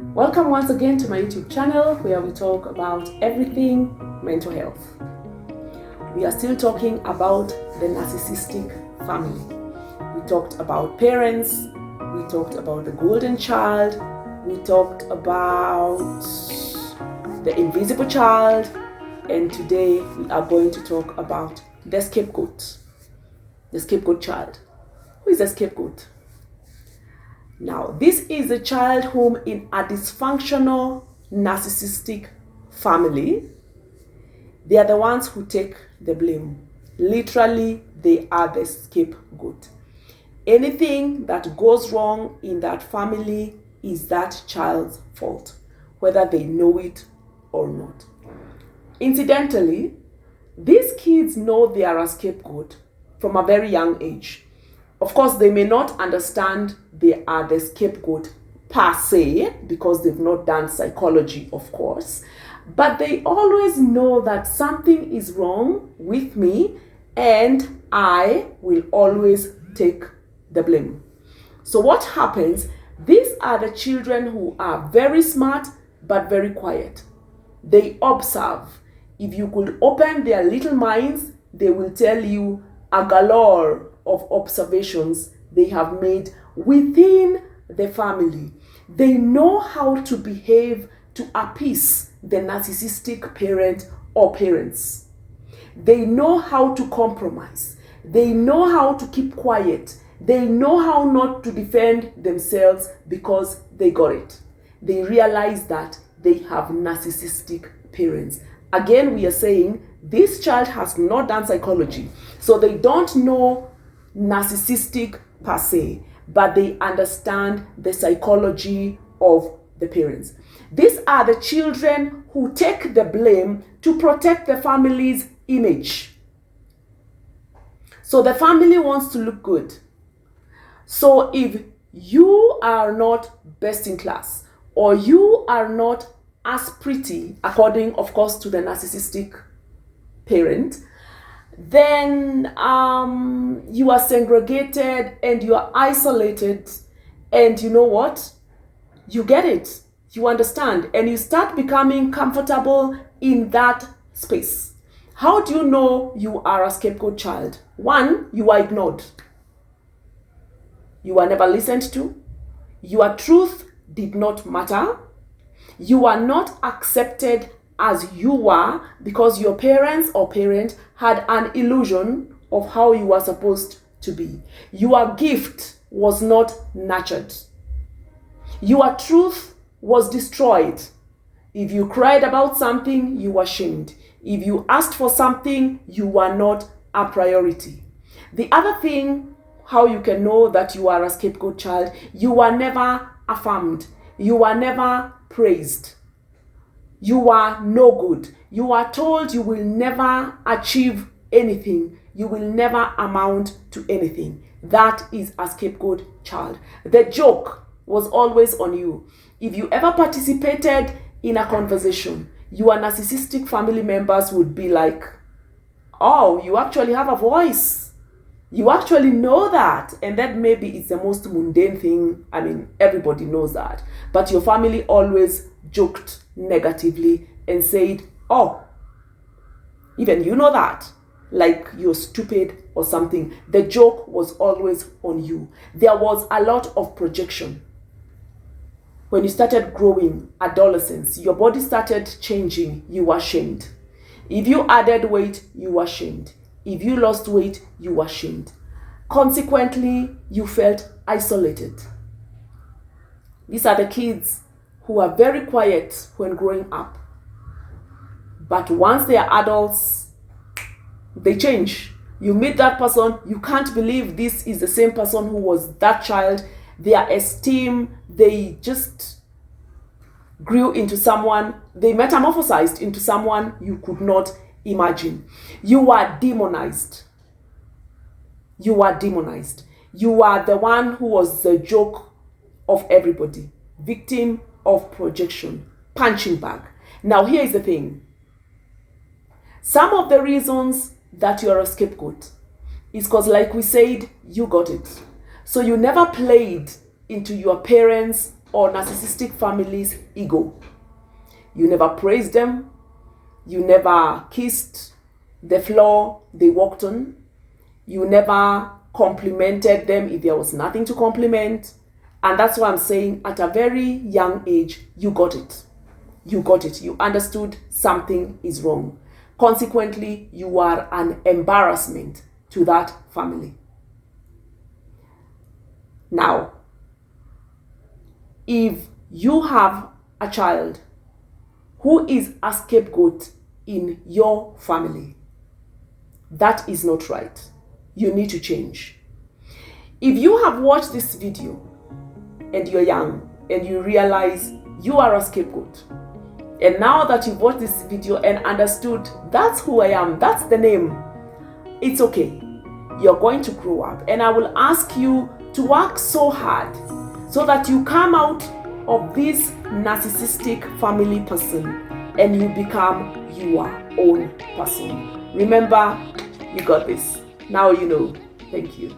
Welcome once again to my YouTube channel where we talk about everything mental health. We are still talking about the narcissistic family. We talked about parents, we talked about the golden child, we talked about the invisible child, and today we are going to talk about the scapegoat child. Who is a scapegoat? Now, this is a child whom in a dysfunctional narcissistic family, they are the ones who take the blame. Literally, they are the scapegoat. Anything that goes wrong in that family is that child's fault, whether they know it or not. Incidentally, these kids know they are a scapegoat from a very young age. Of course, they may not understand they are the scapegoat per se, because they've not done psychology, of course. But they always know that something is wrong with me and I will always take the blame. So what happens? These are the children who are very smart but very quiet. They observe. If you could open their little minds, they will tell you a galore of observations they have made within the family. They know how to behave to appease the narcissistic parent or parents. They know how to compromise. They know how to keep quiet. They know how not to defend themselves because they got it. They realize that they have narcissistic parents. Again, we are saying this child has not done psychology, so they don't know narcissistic per se, but they understand the psychology of the parents. These are the children who take the blame to protect the family's image. So the family wants to look good. So if you are not best in class, or you are not as pretty, according, of course, to the narcissistic parent, then you are segregated and you are isolated, and you know what? You get it. You understand, and you start becoming comfortable in that space. How do you know you are a scapegoat child? One, you are ignored. You are never listened to. Your truth did not matter. You are not accepted as you are because your parents or parent had an illusion of how you are supposed to be. Your gift was not nurtured. Your truth was destroyed. If you cried about something, you were shamed. If you asked for something, you were not a priority. The other thing, how you can know that you are a scapegoat child, you were never affirmed. You were never praised. You are no good. You are told you will never achieve anything. You will never amount to anything. That is a scapegoat child. The joke was always on you. If you ever participated in a conversation, your narcissistic family members would be like, oh, you actually have a voice. You actually know that. And that maybe is the most mundane thing. I mean, everybody knows that. But your family always joked negatively and said, oh, even you know that, like you're stupid or something. The joke was always on you. There was a lot of projection. When you started growing, adolescence, your body started changing, you were shamed. If you added weight, you were shamed. If you lost weight, you were shamed. Consequently, you felt isolated. These are the kids who are very quiet when growing up. But once they are adults, they change. You meet that person, you can't believe this is the same person who was that child. Their esteem, they just grew into someone, they metamorphosized into someone you could not imagine. You are demonized. You are demonized. You are the one who was the joke of everybody. Victim of projection. Punching bag. Now here is the thing. Some of the reasons that you are a scapegoat is because, like we said, you got it. So you never played into your parents' or narcissistic family's ego. You never praised them. You never kissed the floor they walked on. You never complimented them if there was nothing to compliment. And that's why I'm saying at a very young age, you got it. You got it. You understood something is wrong. Consequently, you are an embarrassment to that family. Now, if you have a child who is a scapegoat in your family, that is not right. You need to change. If you have watched this video and you're young and you realize you are a scapegoat, and now that you've watched this video and understood that's who I am, that's the name, it's okay. You're going to grow up, and I will ask you to work so hard so that you come out of this narcissistic family person and you become your own person. Remember, you got this. Now you know. Thank you.